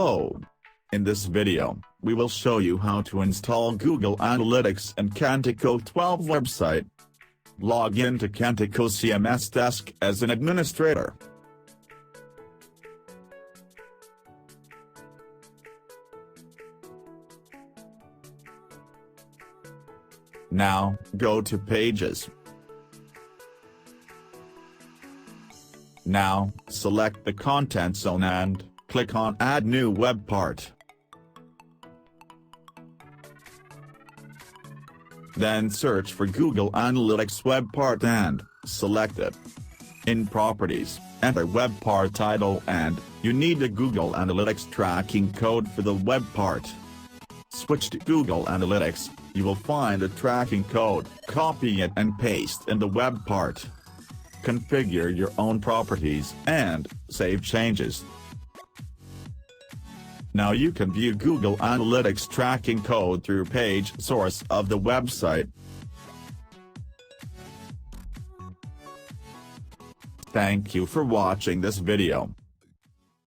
code. In this video, we will show you how to install Google Analytics and Kentico 12 website. Log in to Kentico CMS Desk as an administrator. Now, go to Pages. Now, select the Content Zone and click on Add New Web Part. Then search for Google Analytics Web Part and select it. In Properties, enter Web Part title and you need a Google Analytics tracking code for the web part. Switch to Google Analytics, you will find a tracking code, copy it and paste in the web part. Configure your own properties and save changes. Now you can view Google Analytics tracking code through page source of the website. Thank you for watching this video.